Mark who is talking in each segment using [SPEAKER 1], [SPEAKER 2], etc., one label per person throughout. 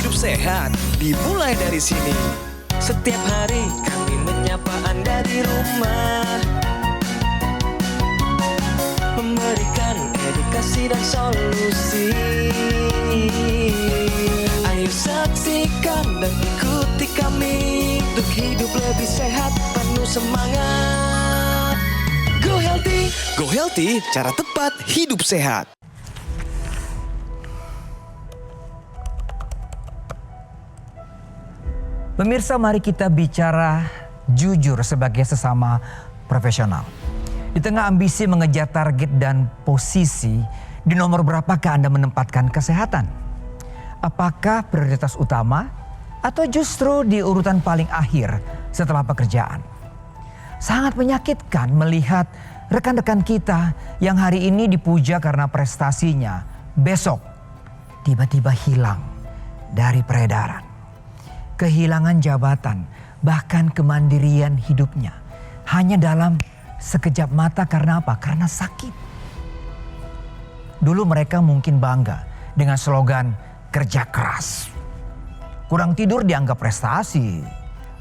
[SPEAKER 1] hidup sehat dimulai dari sini.
[SPEAKER 2] Setiap hari kami menyapa Anda di rumah, memberikan edukasi dan solusi. Ayo saksikan dan ikuti kami untuk hidup lebih sehat, penuh semangat.
[SPEAKER 1] Go Healthy, cara tepat hidup sehat.
[SPEAKER 3] Pemirsa, mari kita bicara jujur sebagai sesama profesional. Di tengah ambisi mengejar target dan posisi, di nomor berapakah Anda menempatkan kesehatan? Apakah prioritas utama atau justru di urutan paling akhir setelah pekerjaan? Sangat menyakitkan melihat rekan-rekan kita yang hari ini dipuja karena prestasinya, besok tiba-tiba hilang dari peredaran. Kehilangan jabatan, bahkan kemandirian hidupnya. Hanya dalam sekejap mata karena apa? Karena sakit. Dulu mereka mungkin bangga dengan slogan kerja keras. Kurang tidur dianggap prestasi.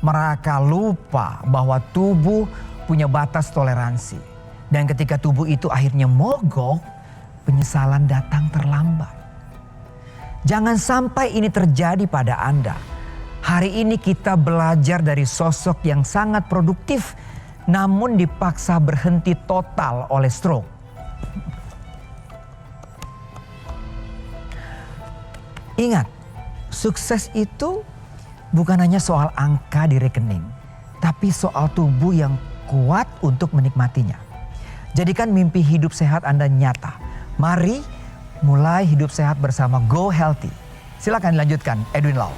[SPEAKER 3] Mereka lupa bahwa tubuh punya batas toleransi. Dan ketika tubuh itu akhirnya mogok, penyesalan datang terlambat. Jangan sampai ini terjadi pada Anda. Hari ini kita belajar dari sosok yang sangat produktif namun dipaksa berhenti total oleh stroke. Ingat, sukses itu bukan hanya soal angka di rekening, tapi soal tubuh yang kuat untuk menikmatinya. Jadikan mimpi hidup sehat Anda nyata. Mari mulai hidup sehat bersama Go Healthy. Silakan dilanjutkan, Edwin Lau.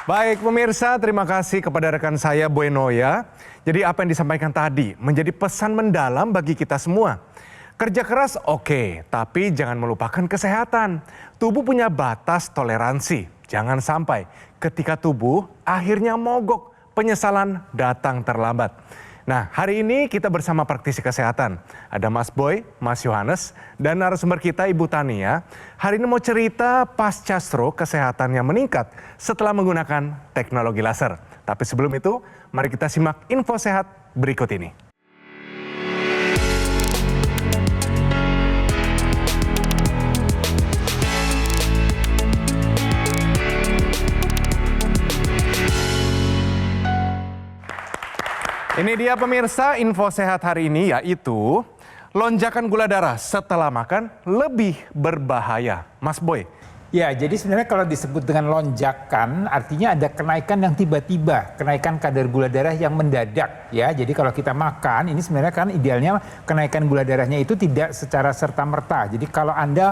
[SPEAKER 4] Baik pemirsa, terima kasih kepada rekan saya Boy Noya. Jadi apa yang disampaikan tadi menjadi pesan mendalam bagi kita semua. Kerja keras oke, tapi jangan melupakan kesehatan. Tubuh punya batas toleransi. Jangan sampai ketika tubuh akhirnya mogok, penyesalan datang terlambat. Nah, hari ini kita bersama praktisi kesehatan. Ada Mas Boy, Mas Yohanes, dan narasumber kita Ibu Tania. Hari ini mau cerita pasca stroke kesehatannya meningkat setelah menggunakan teknologi laser. Tapi sebelum itu, mari kita simak info sehat berikut ini. Ini dia pemirsa, info sehat hari ini yaitu lonjakan gula darah setelah makan lebih berbahaya. Mas Boy.
[SPEAKER 5] Ya, jadi sebenarnya kalau disebut dengan lonjakan artinya ada kenaikan yang tiba-tiba, kenaikan kadar gula darah yang mendadak ya. Jadi kalau kita makan ini sebenarnya kan idealnya kenaikan gula darahnya itu tidak secara serta-merta. Jadi kalau Anda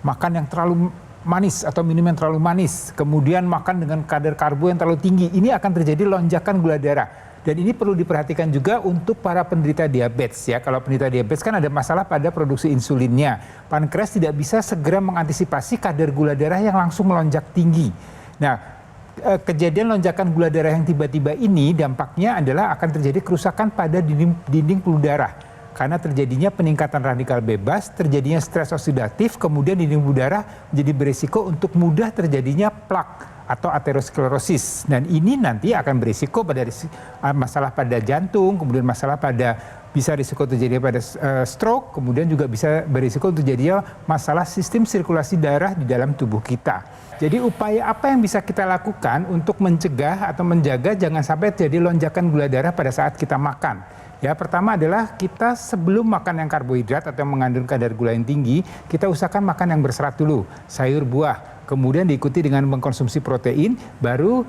[SPEAKER 5] makan yang terlalu manis atau minum yang terlalu manis, kemudian makan dengan kadar karbo yang terlalu tinggi, ini akan terjadi lonjakan gula darah. Dan ini perlu diperhatikan juga untuk para penderita diabetes ya. Kalau penderita diabetes kan ada masalah pada produksi insulinnya. Pankreas tidak bisa segera mengantisipasi kadar gula darah yang langsung melonjak tinggi. Nah, kejadian lonjakan gula darah yang tiba-tiba ini dampaknya adalah akan terjadi kerusakan pada dinding pembuluh darah. Karena terjadinya peningkatan radikal bebas, terjadinya stres oksidatif, kemudian dinding pembuluh darah menjadi berisiko untuk mudah terjadinya plak atau aterosklerosis. Dan ini nanti akan berisiko pada masalah pada jantung, kemudian masalah pada bisa risiko terjadi pada stroke, kemudian juga bisa berisiko terjadinya masalah sistem sirkulasi darah di dalam tubuh kita. Jadi upaya apa yang bisa kita lakukan untuk mencegah atau menjaga jangan sampai terjadi lonjakan gula darah pada saat kita makan. Ya, pertama adalah kita sebelum makan yang karbohidrat atau yang mengandung kadar gula yang tinggi, kita usahakan makan yang berserat dulu, sayur buah. Kemudian diikuti dengan mengkonsumsi protein, baru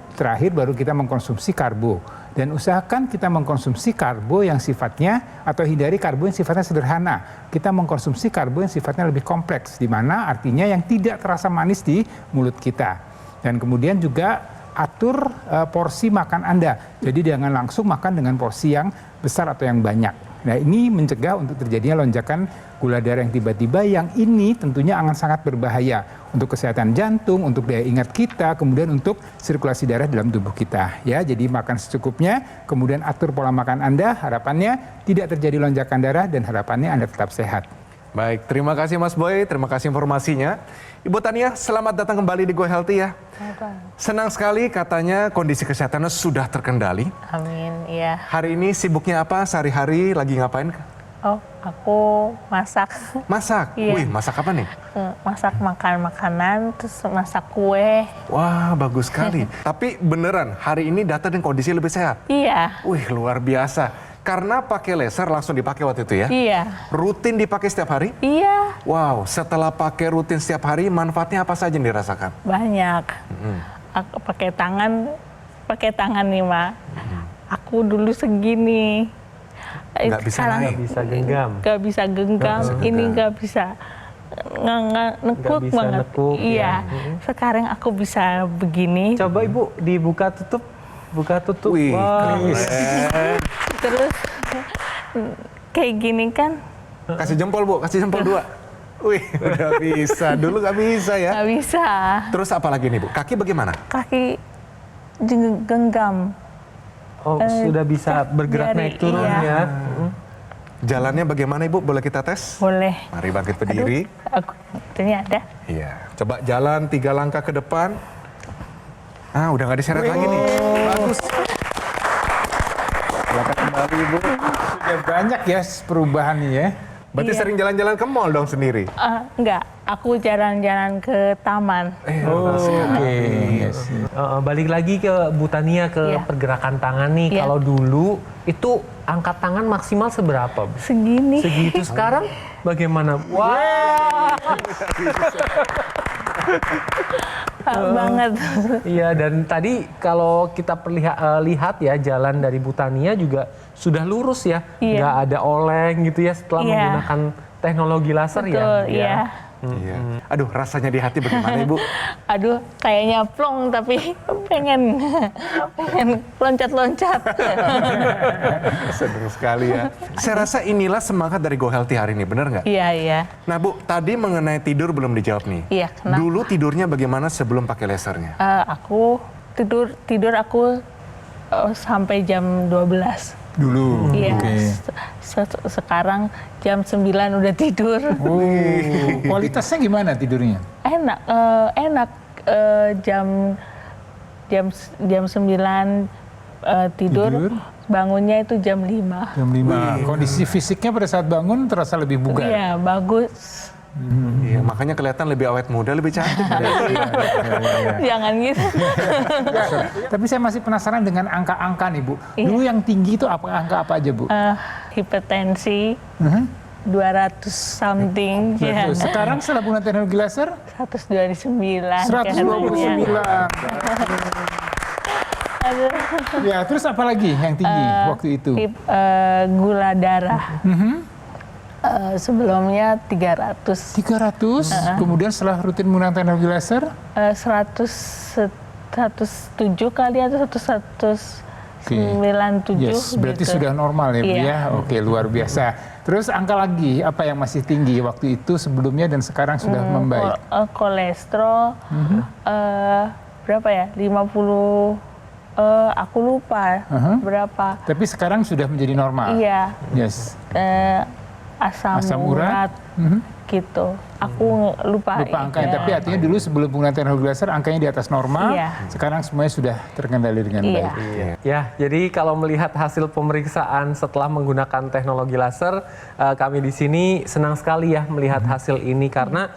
[SPEAKER 5] kita mengkonsumsi karbo. Dan usahakan kita mengkonsumsi karbo yang sifatnya atau hindari karbo yang sifatnya sederhana. Kita mengkonsumsi karbo yang sifatnya lebih kompleks, di mana artinya yang tidak terasa manis di mulut kita. Dan kemudian juga atur porsi makan Anda. Jadi jangan langsung makan dengan porsi yang besar atau yang banyak. Nah, ini mencegah untuk terjadinya lonjakan gula darah yang tiba-tiba yang ini tentunya akan sangat berbahaya untuk kesehatan jantung, untuk daya ingat kita, kemudian untuk sirkulasi darah dalam tubuh kita. Ya, jadi makan secukupnya, kemudian atur pola makan Anda, harapannya tidak terjadi lonjakan darah dan harapannya Anda tetap sehat.
[SPEAKER 4] Baik, terima kasih Mas Boy, terima kasih informasinya. Ibu Tania, selamat datang kembali di Go Healthy ya. Senang sekali katanya kondisi kesehatannya sudah terkendali.
[SPEAKER 6] Amin, iya.
[SPEAKER 4] Hari ini sibuknya apa? Sehari-hari lagi ngapain?
[SPEAKER 6] Oh, aku masak.
[SPEAKER 4] Masak?
[SPEAKER 6] Iya.
[SPEAKER 4] Wih, masak apa nih?
[SPEAKER 6] Masak makanan, terus masak kue.
[SPEAKER 4] Wah, bagus sekali. Tapi beneran, hari ini data dan kondisi lebih sehat?
[SPEAKER 6] Iya,
[SPEAKER 4] Wih, luar biasa. Karena pakai laser langsung dipakai waktu itu ya?
[SPEAKER 6] iya,
[SPEAKER 4] Rutin dipakai setiap hari?
[SPEAKER 6] iya.
[SPEAKER 4] Wow, setelah pakai rutin setiap hari, manfaatnya apa saja yang dirasakan?
[SPEAKER 6] Banyak. Aku pakai tangan nih, Mak. Aku dulu segini.
[SPEAKER 4] Nggak bisa
[SPEAKER 6] Sekarang
[SPEAKER 4] naik.
[SPEAKER 2] Bisa genggam.
[SPEAKER 6] Nggak bisa genggam, ini nggak bisa nekuk
[SPEAKER 2] bisa
[SPEAKER 6] banget.
[SPEAKER 2] nekuk,
[SPEAKER 6] Iya, sekarang aku bisa begini.
[SPEAKER 2] Coba Ibu dibuka tutup. Buka tutup.
[SPEAKER 4] Wih,
[SPEAKER 2] Wah.
[SPEAKER 4] keren.
[SPEAKER 6] Terus kayak gini kan
[SPEAKER 4] Kasih jempol, Bu. Kasih jempol 2. Wih, udah bisa. Dulu nggak bisa ya.
[SPEAKER 6] nggak bisa.
[SPEAKER 4] Terus apa lagi nih, Bu? Kaki bagaimana?
[SPEAKER 6] Kaki genggam.
[SPEAKER 2] Oh, sudah bisa bergerak
[SPEAKER 6] jari,
[SPEAKER 2] naik turun
[SPEAKER 6] iya.
[SPEAKER 2] ya.
[SPEAKER 4] Jalannya bagaimana, Ibu? Boleh kita tes?
[SPEAKER 6] Boleh.
[SPEAKER 4] Mari bangkit berdiri.
[SPEAKER 6] Aku ini ada.
[SPEAKER 4] Iya. Coba jalan 3 langkah ke depan. Ah, udah nggak diseret lagi nih. Bagus. Silakan kembali, Ibu.
[SPEAKER 5] Sudah banyak ya perubahan nih ya.
[SPEAKER 4] Berarti
[SPEAKER 6] Iya.
[SPEAKER 4] sering jalan-jalan ke mall dong sendiri?
[SPEAKER 6] Enggak, aku jalan-jalan ke taman.
[SPEAKER 5] Oke. Yes.
[SPEAKER 2] Balik lagi ke Bu Tania ke
[SPEAKER 6] Iya.
[SPEAKER 2] pergerakan tangan nih.
[SPEAKER 6] Iya.
[SPEAKER 2] Kalau dulu itu angkat tangan maksimal seberapa, Bu?
[SPEAKER 6] Segini.
[SPEAKER 2] Segitu sekarang bagaimana? Wah.
[SPEAKER 6] Banget.
[SPEAKER 2] Iya, dan tadi kalau kita lihat ya jalan dari Bu Tania juga sudah lurus ya.
[SPEAKER 6] Iya.
[SPEAKER 2] Nggak ada oleng gitu ya setelah
[SPEAKER 6] Iya.
[SPEAKER 2] menggunakan teknologi laser ya.
[SPEAKER 6] Betul, iya.
[SPEAKER 4] Iya. Aduh, rasanya di hati bagaimana, Ibu?
[SPEAKER 6] Aduh, kayaknya plong tapi pengen loncat-loncat.
[SPEAKER 4] Senang sekali ya. Saya rasa inilah semangat dari Go Healthy hari ini, benar nggak?
[SPEAKER 6] Iya, iya.
[SPEAKER 4] Nah, Bu, tadi mengenai tidur belum dijawab nih.
[SPEAKER 6] Iya, kenapa?
[SPEAKER 4] Dulu tidurnya bagaimana sebelum pakai lasernya?
[SPEAKER 6] Aku tidur aku sampai jam 12.
[SPEAKER 5] Dulu.
[SPEAKER 6] Iya.
[SPEAKER 5] Oke.
[SPEAKER 6] Sekarang jam 9 udah tidur.
[SPEAKER 5] Oh, kualitasnya gimana tidurnya?
[SPEAKER 6] Enak, enak. Jam 9 tidur, bangunnya itu jam 5.
[SPEAKER 5] Jam 5. Kondisi fisiknya pada saat bangun terasa lebih bugar.
[SPEAKER 6] Iya, bagus.
[SPEAKER 4] Iya, makanya kelihatan lebih awet muda, lebih cantik.
[SPEAKER 6] Jangan gitu.
[SPEAKER 5] Tapi saya masih penasaran dengan angka-angka nih, Bu.
[SPEAKER 6] Iya.
[SPEAKER 5] Dulu yang tinggi itu angka apa aja, Bu?
[SPEAKER 6] Hipertensi 200 something. Ya.
[SPEAKER 5] Sekarang setelah penggunaan teknologi laser
[SPEAKER 6] 129.
[SPEAKER 5] 129.
[SPEAKER 6] Aduh.
[SPEAKER 5] Ya, terus apa lagi yang tinggi waktu itu?
[SPEAKER 6] Gula darah. Sebelumnya 300.
[SPEAKER 5] 300. Kemudian setelah rutin menggunakan teknologi laser
[SPEAKER 6] 107 kali atau 197
[SPEAKER 5] yes, berarti
[SPEAKER 6] gitu.
[SPEAKER 5] sudah normal ya, Bu
[SPEAKER 6] Iya.
[SPEAKER 5] ya. Oke, luar biasa. Terus angka lagi apa yang masih tinggi waktu itu sebelumnya dan sekarang sudah membaik?
[SPEAKER 6] Kolesterol berapa ya? 50 aku lupa berapa.
[SPEAKER 5] Tapi sekarang sudah menjadi normal.
[SPEAKER 6] Iya.
[SPEAKER 5] Yes.
[SPEAKER 6] Asam urat gitu. Aku lupa.
[SPEAKER 5] Angkanya, tapi artinya dulu sebelum penggunaan teknologi laser angkanya di atas normal.
[SPEAKER 6] Iya.
[SPEAKER 5] Sekarang semuanya sudah terkendali dengan
[SPEAKER 6] Iya.
[SPEAKER 5] baik.
[SPEAKER 2] Ya, jadi kalau melihat hasil pemeriksaan setelah menggunakan teknologi laser, kami di sini senang sekali ya melihat hasil ini karena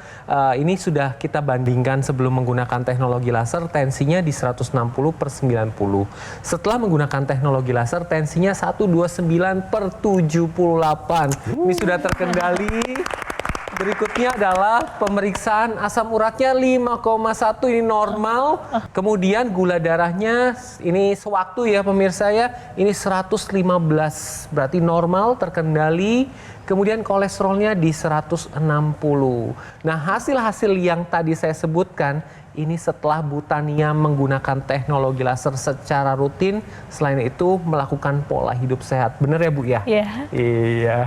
[SPEAKER 2] ini sudah kita bandingkan sebelum menggunakan teknologi laser, tensinya di 160/90. Setelah menggunakan teknologi laser, tensinya 129/78. Ini sudah terkendali. Berikutnya adalah pemeriksaan asam uratnya 5,1, ini normal. Kemudian gula darahnya ini sewaktu ya pemirsa ya, ini 115, berarti normal, terkendali. Kemudian kolesterolnya di 160. Nah, hasil-hasil yang tadi saya sebutkan ini setelah Bu Tania menggunakan teknologi laser secara rutin, selain itu melakukan pola hidup sehat. Benar ya, Bu ya?
[SPEAKER 6] Iya.
[SPEAKER 2] Iya.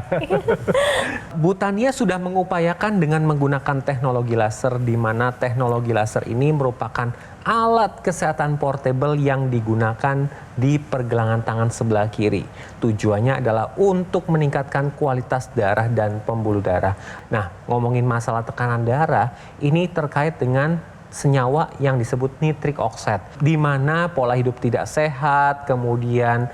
[SPEAKER 2] Bu Tania sudah mengupayakan dengan menggunakan teknologi laser, di mana teknologi laser ini merupakan alat kesehatan portable yang digunakan di pergelangan tangan sebelah kiri. Tujuannya adalah untuk meningkatkan kualitas darah dan pembuluh darah. Nah, ngomongin masalah tekanan darah, ini terkait dengan senyawa yang disebut nitrik oksid, di mana pola hidup tidak sehat, kemudian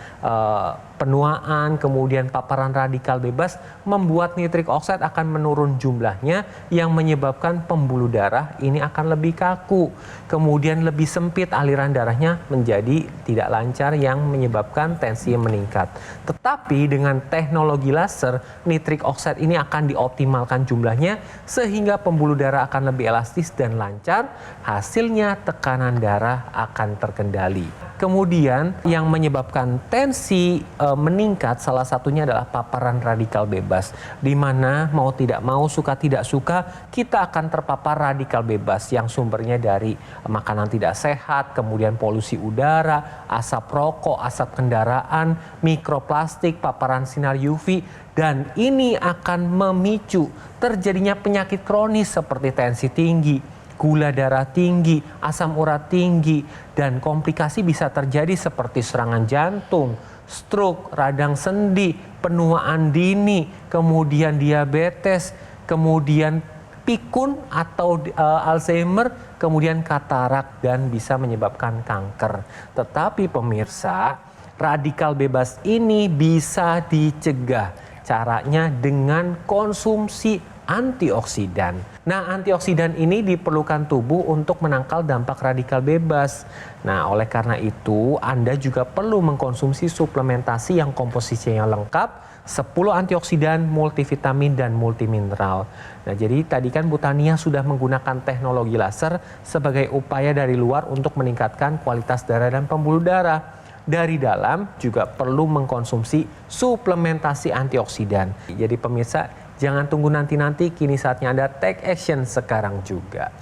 [SPEAKER 2] penuaan, kemudian paparan radikal bebas membuat nitrik oksid akan menurun jumlahnya yang menyebabkan pembuluh darah ini akan lebih kaku. Kemudian lebih sempit aliran darahnya menjadi tidak lancar yang menyebabkan tensi meningkat. Tetapi dengan teknologi laser, nitrik oksid ini akan dioptimalkan jumlahnya sehingga pembuluh darah akan lebih elastis dan lancar. Hasilnya tekanan darah akan terkendali. Kemudian yang menyebabkan tensi meningkat salah satunya adalah paparan radikal bebas, di mana mau tidak mau, suka tidak suka, kita akan terpapar radikal bebas yang sumbernya dari makanan tidak sehat, kemudian polusi udara, asap rokok, asap kendaraan, mikroplastik, paparan sinar UV, dan ini akan memicu terjadinya penyakit kronis seperti tensi tinggi, gula darah tinggi, asam urat tinggi, dan komplikasi bisa terjadi seperti serangan jantung, stroke, radang sendi, penuaan dini, kemudian diabetes, kemudian pikun atau Alzheimer, kemudian katarak, dan bisa menyebabkan kanker. Tetapi pemirsa, radikal bebas ini bisa dicegah. Caranya dengan konsumsi antioksidan. Nah, antioksidan ini diperlukan tubuh untuk menangkal dampak radikal bebas. Nah, oleh karena itu Anda juga perlu mengkonsumsi suplementasi yang komposisinya lengkap, 10 antioksidan, multivitamin, dan multimineral. Nah, jadi tadi kan Bu Tania sudah menggunakan teknologi laser sebagai upaya dari luar untuk meningkatkan kualitas darah dan pembuluh darah. Dari dalam juga perlu mengkonsumsi suplementasi antioksidan. Jadi pemirsa, jangan tunggu nanti-nanti, kini saatnya Anda take action sekarang juga.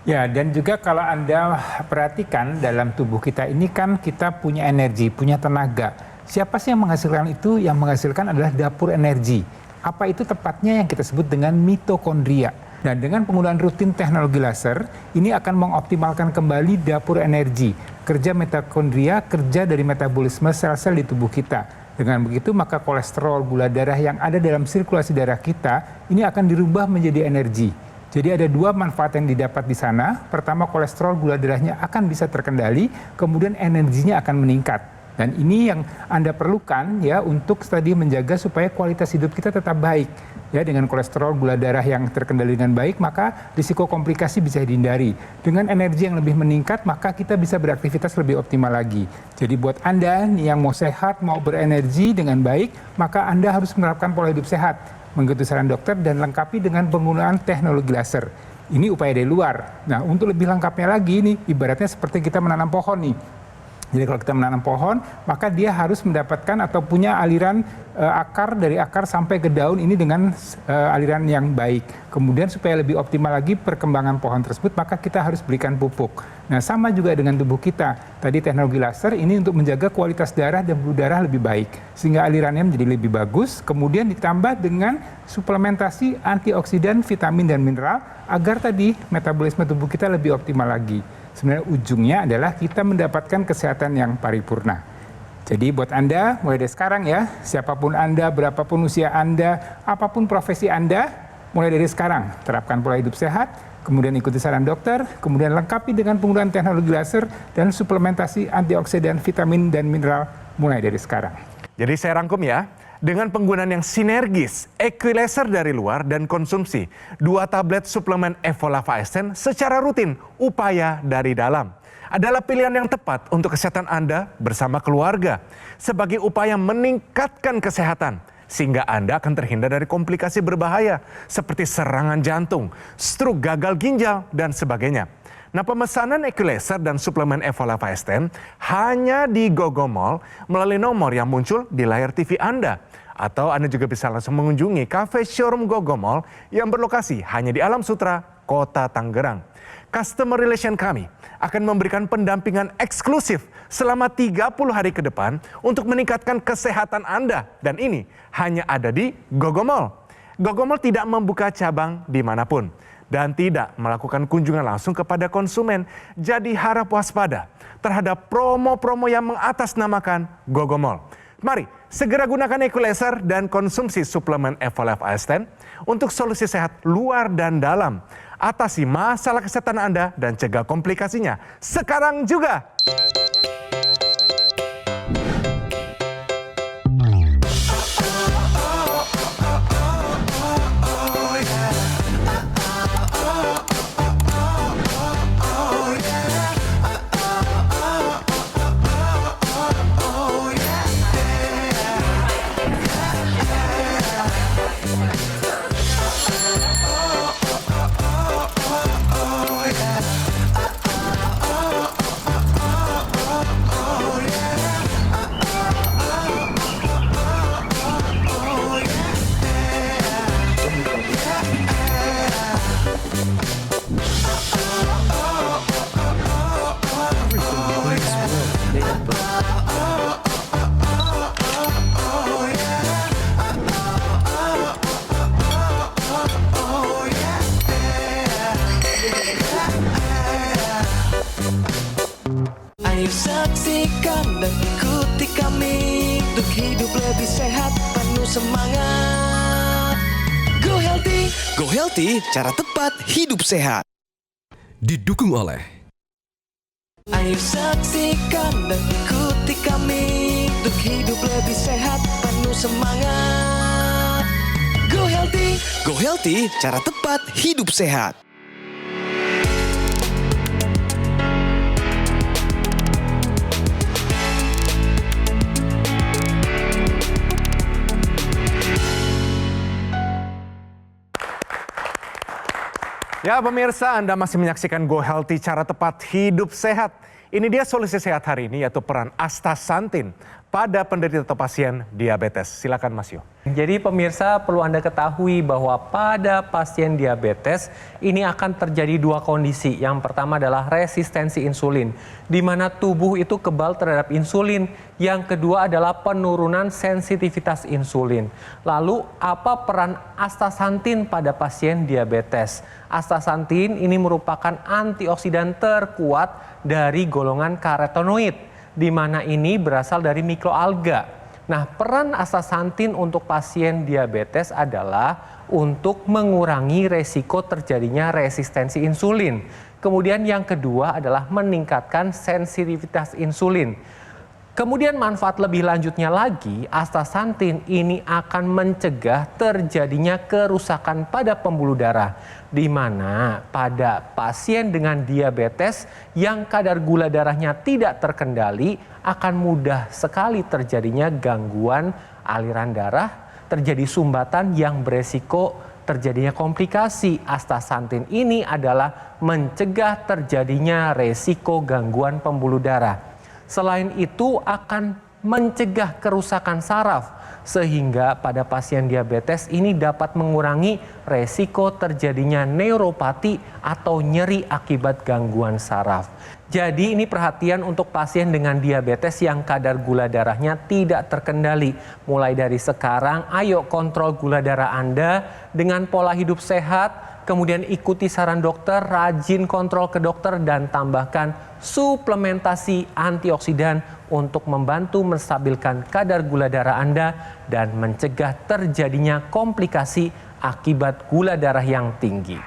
[SPEAKER 5] Ya, dan juga kalau Anda perhatikan dalam tubuh kita ini kan kita punya energi, punya tenaga. Siapa sih yang menghasilkan itu? Yang menghasilkan adalah dapur energi. Apa itu tepatnya yang kita sebut dengan mitokondria. Nah, dengan penggunaan rutin teknologi laser, ini akan mengoptimalkan kembali dapur energi. Kerja mitokondria, kerja dari metabolisme sel-sel di tubuh kita. Dengan begitu, maka kolesterol, gula darah yang ada dalam sirkulasi darah kita, ini akan dirubah menjadi energi. Jadi ada dua manfaat yang didapat di sana. Pertama, kolesterol, gula darahnya akan bisa terkendali, kemudian energinya akan meningkat. Dan ini yang Anda perlukan ya untuk tadi menjaga supaya kualitas hidup kita tetap baik. Ya, dengan kolesterol, gula darah yang terkendali dengan baik, maka risiko komplikasi bisa dihindari. Dengan energi yang lebih meningkat, maka kita bisa beraktivitas lebih optimal lagi. Jadi buat Anda yang mau sehat, mau berenergi dengan baik, maka Anda harus menerapkan pola hidup sehat, mengikuti saran dokter, dan lengkapi dengan penggunaan teknologi laser. Ini upaya dari luar. Nah, untuk lebih lengkapnya lagi, ini ibaratnya seperti kita menanam pohon nih. Jadi kalau kita menanam pohon, maka dia harus mendapatkan atau punya aliran akar, dari akar sampai ke daun ini dengan aliran yang baik. Kemudian supaya lebih optimal lagi perkembangan pohon tersebut, maka kita harus berikan pupuk. Nah, sama juga dengan tubuh kita. Tadi teknologi laser ini untuk menjaga kualitas darah dan pembuluh darah lebih baik. Sehingga alirannya menjadi lebih bagus. Kemudian ditambah dengan suplementasi antioksidan, vitamin, dan mineral agar tadi metabolisme tubuh kita lebih optimal lagi. Sebenarnya ujungnya adalah kita mendapatkan kesehatan yang paripurna. Jadi buat Anda, mulai dari sekarang ya, siapapun Anda, berapapun usia Anda, apapun profesi Anda, mulai dari sekarang terapkan pola hidup sehat, kemudian ikuti saran dokter, kemudian lengkapi dengan penggunaan teknologi laser dan suplementasi antioksidan, vitamin, dan mineral mulai dari sekarang.
[SPEAKER 4] Jadi saya rangkum ya, dengan penggunaan yang sinergis, Equilaser dari luar dan konsumsi 2 tablet suplemen Evolava Essence secara rutin, upaya dari dalam, adalah pilihan yang tepat untuk kesehatan Anda bersama keluarga sebagai upaya meningkatkan kesehatan sehingga Anda akan terhindar dari komplikasi berbahaya seperti serangan jantung, stroke, gagal ginjal, dan sebagainya. Nah, pemesanan Equilaser dan suplemen Evolava Essence hanya di Gogomall melalui nomor yang muncul di layar TV Anda. Atau Anda juga bisa langsung mengunjungi cafe showroom Gogomall yang berlokasi hanya di Alam Sutra, Kota Tangerang. Customer relation kami akan memberikan pendampingan eksklusif selama 30 hari ke depan untuk meningkatkan kesehatan Anda. Dan ini hanya ada di Gogomall. Gogomall tidak membuka cabang dimanapun. dan tidak melakukan kunjungan langsung kepada konsumen. Jadi harap waspada terhadap promo-promo yang mengatasnamakan Gogomol. Mari segera gunakan Equalizer dan konsumsi suplemen Evolve Ascend untuk solusi sehat luar dan dalam. Atasi masalah kesehatan Anda dan cegah komplikasinya sekarang juga.
[SPEAKER 1] Ayo saksikan dan ikuti kami untuk hidup lebih sehat, penuh semangat. Go Healthy, cara tepat hidup sehat.
[SPEAKER 7] Didukung oleh
[SPEAKER 1] Ayo saksikan dan ikuti kami untuk hidup lebih sehat, penuh semangat. Go Healthy, cara tepat hidup sehat.
[SPEAKER 4] Ya pemirsa, Anda masih menyaksikan Go Healthy, cara tepat hidup sehat. Ini dia solusi sehat hari ini, yaitu peran astaxanthin pada penderita atau pasien diabetes. Silakan Mas Yo.
[SPEAKER 2] Jadi pemirsa perlu Anda ketahui bahwa pada pasien diabetes ini akan terjadi dua kondisi. Yang pertama adalah resistensi insulin, di mana tubuh itu kebal terhadap insulin. Yang kedua adalah penurunan sensitivitas insulin. Lalu apa peran astaxanthin pada pasien diabetes? Astaxanthin ini merupakan antioksidan terkuat dari golongan karotenoid, di mana ini berasal dari mikroalga. Nah, peran astaxanthin untuk pasien diabetes adalah untuk mengurangi resiko terjadinya resistensi insulin. Kemudian yang kedua adalah meningkatkan sensitivitas insulin. Kemudian manfaat lebih lanjutnya lagi, astaxanthin ini akan mencegah terjadinya kerusakan pada pembuluh darah, di mana pada pasien dengan diabetes yang kadar gula darahnya tidak terkendali akan mudah sekali terjadinya gangguan aliran darah, terjadi sumbatan yang beresiko terjadinya komplikasi. Astaxanthin ini adalah mencegah terjadinya resiko gangguan pembuluh darah. Selain itu akan mencegah kerusakan saraf, sehingga pada pasien diabetes ini dapat mengurangi resiko terjadinya neuropati atau nyeri akibat gangguan saraf. Jadi ini perhatian untuk pasien dengan diabetes yang kadar gula darahnya tidak terkendali. Mulai dari sekarang, ayo kontrol gula darah Anda dengan pola hidup sehat, kemudian ikuti saran dokter, rajin kontrol ke dokter, dan tambahkan suplementasi antioksidan untuk membantu menstabilkan kadar gula darah Anda dan mencegah terjadinya komplikasi akibat gula darah yang tinggi.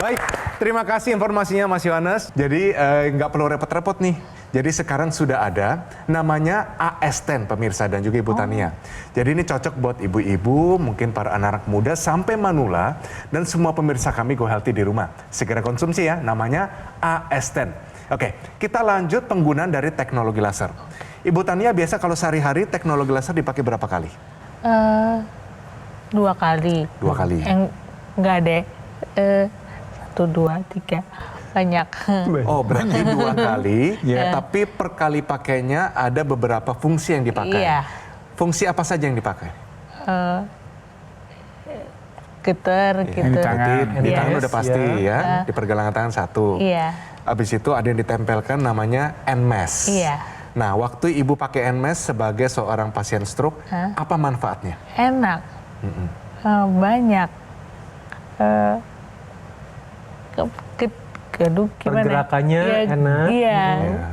[SPEAKER 4] Baik, terima kasih informasinya Mas Yohanes. Jadi nggak perlu repot-repot nih. Jadi sekarang sudah ada namanya AS10 pemirsa dan juga Ibu Tania. Jadi ini cocok buat ibu-ibu, mungkin para anak muda sampai manula dan semua pemirsa kami Go Healthy di rumah. Segera konsumsi ya, namanya AS10. Oke, kita lanjut penggunaan dari teknologi laser. Ibu Tania biasa kalau sehari-hari teknologi laser dipakai berapa kali?
[SPEAKER 6] 2 kali.
[SPEAKER 4] 2 kali.
[SPEAKER 6] Enggak deh. 1, 2, 3. Banyak.
[SPEAKER 4] Oh, berarti 2 kali, tapi per kali pakainya ada beberapa fungsi yang dipakai.
[SPEAKER 6] Iya.
[SPEAKER 4] Fungsi apa saja yang dipakai?
[SPEAKER 6] Getar gitu.
[SPEAKER 5] Di tangan.
[SPEAKER 4] Di tangan
[SPEAKER 2] Yes,
[SPEAKER 4] udah pasti ya, di pergelangan tangan 1.
[SPEAKER 6] Iya.
[SPEAKER 4] Habis itu ada yang ditempelkan namanya NMES.
[SPEAKER 6] Iya.
[SPEAKER 4] Nah, waktu ibu pakai NMES sebagai seorang pasien stroke, apa manfaatnya?
[SPEAKER 6] Enak. Banyak. aduh, gimana?
[SPEAKER 2] Pergerakannya enak.
[SPEAKER 6] Iya.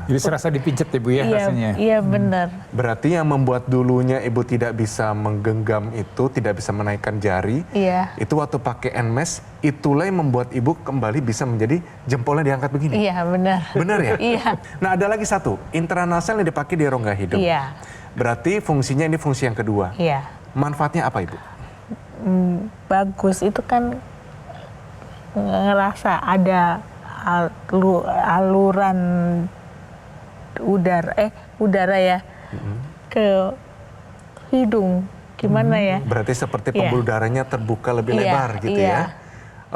[SPEAKER 5] Jadi serasa dipijet ya Bu ya
[SPEAKER 6] Iya,
[SPEAKER 5] rasanya.
[SPEAKER 6] iya benar.
[SPEAKER 4] Berarti yang membuat dulunya ibu tidak bisa menggenggam itu, tidak bisa menaikkan jari,
[SPEAKER 6] Iya.
[SPEAKER 4] itu waktu pakai NMES, itulah yang membuat ibu kembali bisa menjadi jempolnya diangkat begini.
[SPEAKER 6] Iya benar.
[SPEAKER 4] Benar ya?
[SPEAKER 6] Iya.
[SPEAKER 4] Nah ada lagi satu, intranasal yang dipakai di rongga hidung.
[SPEAKER 6] Iya.
[SPEAKER 4] Berarti fungsinya ini fungsi yang kedua.
[SPEAKER 6] Iya.
[SPEAKER 4] Manfaatnya apa ibu?
[SPEAKER 6] Bagus itu kan ngerasa ada aluran udara ya ke hidung, gimana ya?
[SPEAKER 4] Berarti seperti pembuluh darahnya terbuka lebih
[SPEAKER 6] Iya,
[SPEAKER 4] lebar gitu
[SPEAKER 6] iya.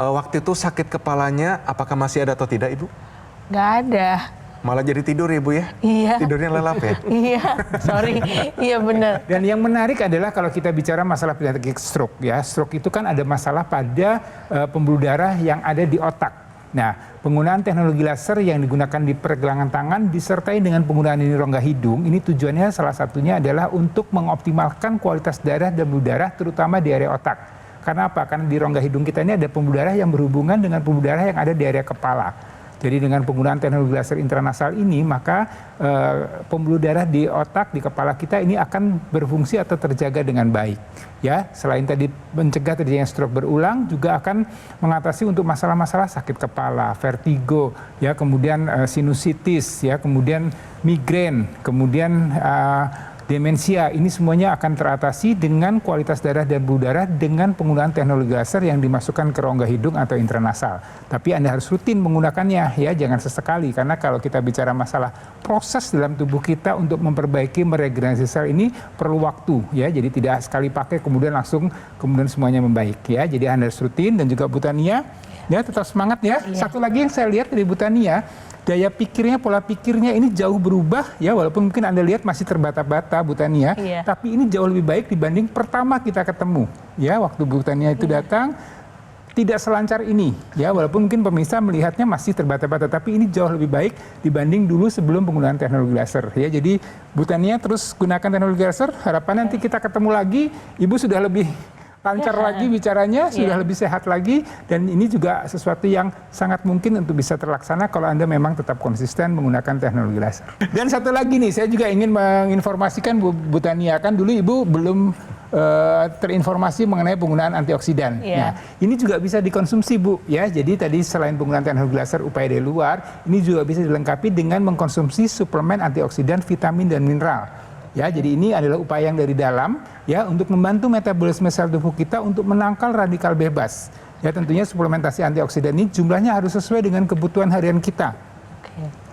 [SPEAKER 4] ya. Waktu itu sakit kepalanya apakah masih ada atau tidak ibu?
[SPEAKER 6] Nggak ada.
[SPEAKER 4] Malah jadi tidur ya ibu ya?
[SPEAKER 6] Iya.
[SPEAKER 4] Tidurnya lelap ya?
[SPEAKER 6] Iya, sorry. Iya benar.
[SPEAKER 5] Dan yang menarik adalah kalau kita bicara masalah penyakit stroke ya, stroke itu kan ada masalah pada pembuluh darah yang ada di otak. Nah, penggunaan teknologi laser yang digunakan di pergelangan tangan disertai dengan penggunaan ini rongga hidung, ini tujuannya salah satunya adalah untuk mengoptimalkan kualitas darah dan pembuluh darah terutama di area otak. Karena apa? Karena di rongga hidung kita ini ada pembuluh darah yang berhubungan dengan pembuluh darah yang ada di area kepala. Jadi dengan penggunaan teknologi laser intranasal ini, maka pembuluh darah di otak, di kepala kita ini akan berfungsi atau terjaga dengan baik. Ya, selain tadi mencegah terjadinya stroke berulang, juga akan mengatasi untuk masalah-masalah sakit kepala, vertigo, ya, kemudian sinusitis, ya, kemudian migrain, kemudian demensia. Ini semuanya akan teratasi dengan kualitas darah dan pembuluh darah dengan penggunaan teknologi laser yang dimasukkan ke rongga hidung atau intranasal. Tapi Anda harus rutin menggunakannya ya, jangan sesekali, karena kalau kita bicara masalah proses dalam tubuh kita untuk memperbaiki meregenerasi sel ini perlu waktu ya. Jadi tidak sekali pakai kemudian langsung semuanya membaik ya. Jadi Anda harus rutin. Dan juga Bu Tania ya, tetap semangat ya.
[SPEAKER 6] Iya.
[SPEAKER 5] Satu lagi yang saya lihat dari Bu Tania, daya pikirnya, pola pikirnya ini jauh berubah ya, walaupun mungkin Anda lihat masih terbata-bata Bu Tania,
[SPEAKER 6] Iya.
[SPEAKER 5] tapi ini jauh lebih baik dibanding pertama kita ketemu ya, waktu Bu Tania itu datang tidak selancar ini ya, walaupun mungkin pemirsa melihatnya masih terbata-bata, tapi ini jauh lebih baik dibanding dulu sebelum penggunaan teknologi laser ya. Jadi Bu Tania terus gunakan teknologi laser, harapan nanti kita ketemu lagi Ibu sudah lebih lancar lagi bicaranya, sudah lebih sehat lagi, dan ini juga sesuatu yang sangat mungkin untuk bisa terlaksana kalau Anda memang tetap konsisten menggunakan teknologi laser. Dan satu lagi nih, saya juga ingin menginformasikan Bu Tania, kan dulu Ibu belum terinformasi mengenai penggunaan antioksidan.
[SPEAKER 6] Iya.
[SPEAKER 5] Nah, ini juga bisa dikonsumsi Bu ya. Jadi tadi selain penggunaan teknologi laser upaya dari luar, ini juga bisa dilengkapi dengan mengkonsumsi suplemen antioksidan, vitamin dan mineral. Ya, jadi ini adalah upaya yang dari dalam ya untuk membantu metabolisme sel tubuh kita untuk menangkal radikal bebas. Ya, tentunya suplementasi antioksidan ini jumlahnya harus sesuai dengan kebutuhan harian kita.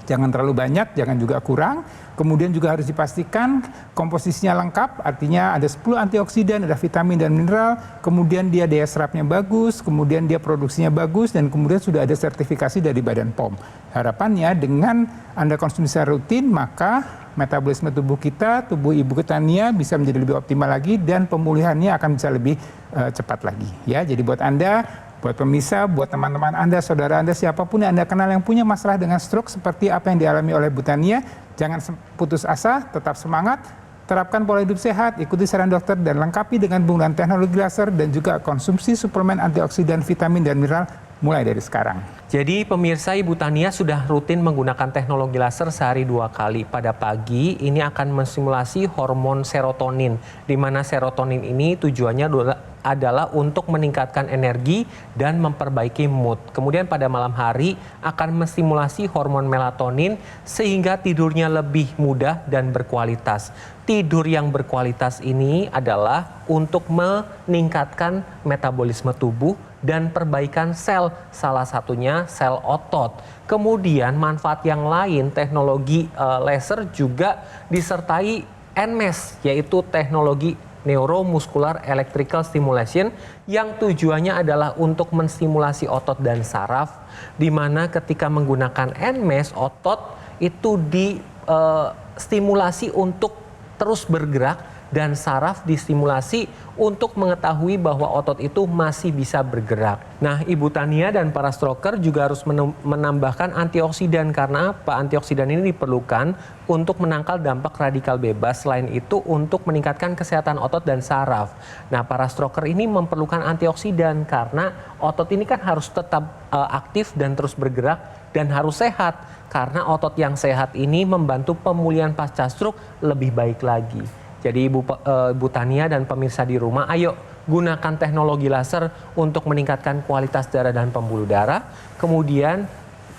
[SPEAKER 5] Jangan terlalu banyak, jangan juga kurang. Kemudian juga harus dipastikan komposisinya lengkap, artinya ada 10 antioksidan, ada vitamin dan mineral, kemudian dia daya serapnya bagus, kemudian dia produksinya bagus, dan kemudian sudah ada sertifikasi dari Badan POM. Harapannya dengan Anda konsumsi secara rutin, maka metabolisme tubuh kita, tubuh Ibu Tania bisa menjadi lebih optimal lagi, dan pemulihannya akan bisa lebih cepat lagi. Ya, jadi buat Anda, buat pemirsa, buat teman-teman Anda, saudara Anda, siapapun yang Anda kenal yang punya masalah dengan stroke seperti apa yang dialami oleh Bu Tania, jangan putus asa, tetap semangat, terapkan pola hidup sehat, ikuti saran dokter, dan lengkapi dengan penggunaan teknologi laser dan juga konsumsi suplemen antioksidan, vitamin, dan mineral mulai dari sekarang.
[SPEAKER 2] Jadi pemirsa, Ibu Tania sudah rutin menggunakan teknologi laser sehari 2 kali. Pada pagi ini akan mensimulasi hormon serotonin, di mana serotonin ini tujuannya adalah untuk meningkatkan energi dan memperbaiki mood. Kemudian pada malam hari akan menstimulasi hormon melatonin sehingga tidurnya lebih mudah dan berkualitas. Tidur yang berkualitas ini adalah untuk meningkatkan metabolisme tubuh dan perbaikan sel, salah satunya sel otot. Kemudian manfaat yang lain, teknologi laser juga disertai NMES, yaitu teknologi Neuromuscular Electrical Stimulation, yang tujuannya adalah untuk menstimulasi otot dan saraf, di mana ketika menggunakan NMES, otot itu distimulasi untuk terus bergerak dan saraf distimulasi untuk mengetahui bahwa otot itu masih bisa bergerak. Nah, Ibu Tania dan para stroker juga harus menambahkan antioksidan karena apa? Antioksidan ini diperlukan untuk menangkal dampak radikal bebas. Selain itu untuk meningkatkan kesehatan otot dan saraf. Nah, para stroker ini memerlukan antioksidan karena otot ini kan harus tetap aktif dan terus bergerak dan harus sehat. Karena otot yang sehat ini membantu pemulihan pasca stroke lebih baik lagi. Jadi Ibu Tania dan pemirsa di rumah, ayo gunakan teknologi laser untuk meningkatkan kualitas darah dan pembuluh darah. Kemudian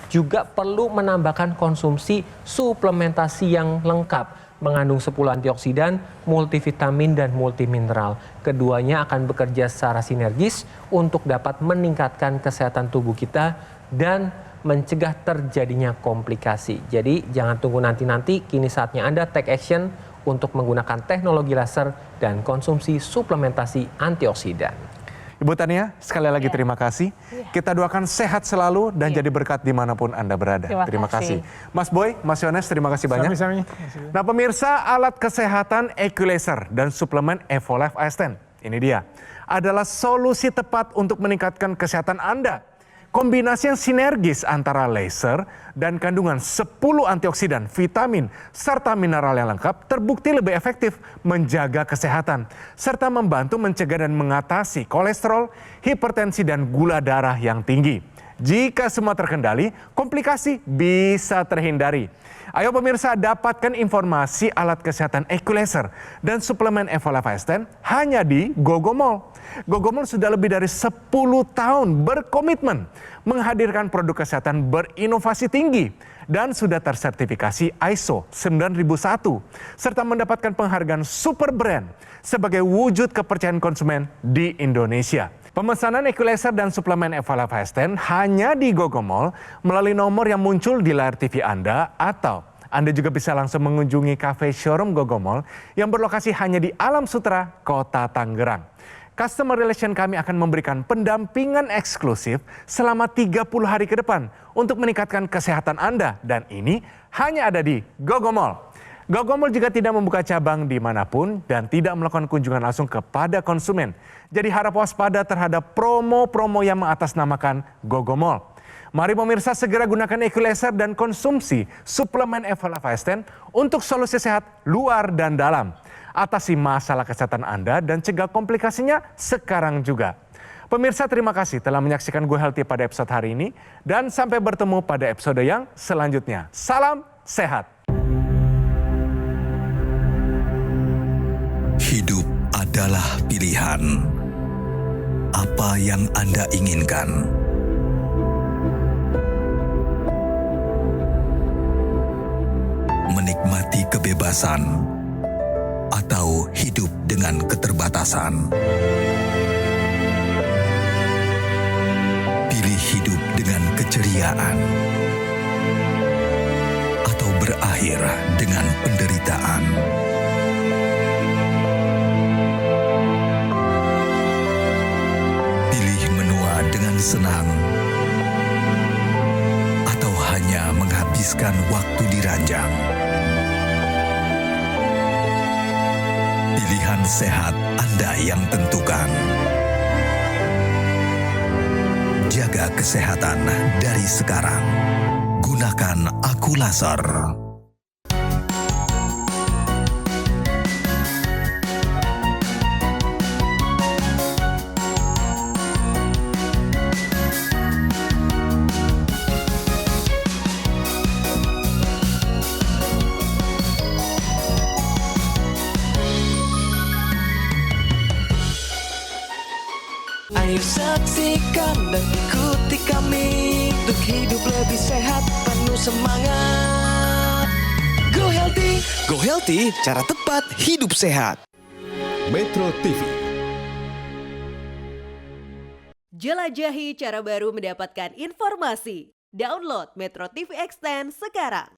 [SPEAKER 2] juga perlu menambahkan konsumsi suplementasi yang lengkap, mengandung 10 antioksidan, multivitamin dan multimineral. Keduanya akan bekerja secara sinergis untuk dapat meningkatkan kesehatan tubuh kita dan mencegah terjadinya komplikasi. Jadi jangan tunggu nanti-nanti, kini saatnya Anda take action untuk menggunakan teknologi laser dan konsumsi suplementasi antioksidan.
[SPEAKER 4] Ibu Tania, sekali lagi terima kasih. Kita doakan sehat selalu dan jadi berkat dimanapun Anda berada.
[SPEAKER 6] Terima kasih.
[SPEAKER 4] Mas Boy, Mas Yones, terima kasih banyak.
[SPEAKER 5] Sami-sami.
[SPEAKER 4] Nah pemirsa, alat kesehatan Equalaser dan suplemen Evolife Ascend, ini dia, adalah solusi tepat untuk meningkatkan kesehatan Anda. Kombinasi yang sinergis antara laser dan kandungan 10 antioksidan, vitamin, serta mineral yang lengkap terbukti lebih efektif menjaga kesehatan, serta membantu mencegah dan mengatasi kolesterol, hipertensi, dan gula darah yang tinggi. Jika semua terkendali, komplikasi bisa terhindari. Ayo pemirsa, dapatkan informasi alat kesehatan Equalaser dan suplemen Evolife Ascend hanya di Gogomall. Gogomall sudah lebih dari 10 tahun berkomitmen menghadirkan produk kesehatan berinovasi tinggi dan sudah tersertifikasi ISO 9001 serta mendapatkan penghargaan Super Brand sebagai wujud kepercayaan konsumen di Indonesia. Pemesanan Equalaser dan suplemen Evolife Ascend hanya di Gogomall melalui nomor yang muncul di layar TV Anda, atau Anda juga bisa langsung mengunjungi cafe showroom Gogomall yang berlokasi hanya di Alam Sutera, Kota Tangerang. Customer Relation kami akan memberikan pendampingan eksklusif selama 30 hari ke depan untuk meningkatkan kesehatan Anda, dan ini hanya ada di Gogomall. Gogomall juga tidak membuka cabang dimanapun dan tidak melakukan kunjungan langsung kepada konsumen. Jadi harap waspada terhadap promo-promo yang mengatasnamakan Gogomall. Mari pemirsa segera gunakan Equalaser dan konsumsi suplemen Evolife Ascend untuk solusi sehat luar dan dalam. Atasi masalah kesehatan Anda dan cegah komplikasinya sekarang juga. Pemirsa, terima kasih telah menyaksikan Go Healthy pada episode hari ini. Dan sampai bertemu pada episode yang selanjutnya. Salam sehat.
[SPEAKER 7] Hidup adalah pilihan. Apa yang Anda inginkan? Menikmati kebebasan atau hidup dengan keterbatasan? Pilih hidup dengan keceriaan atau berakhir dengan penderitaan? Pilih menua dengan senang atau hanya menghabiskan waktu di ranjang? Pilihan sehat Anda yang tentukan. Jaga kesehatan dari sekarang. Gunakan Aqualaser.
[SPEAKER 1] Ayo saksikan dan ikuti kami untuk hidup lebih sehat, penuh semangat. Go Healthy, cara tepat hidup sehat.
[SPEAKER 7] Metro TV.
[SPEAKER 8] Jelajahi cara baru mendapatkan informasi. Download Metro TV Extend sekarang.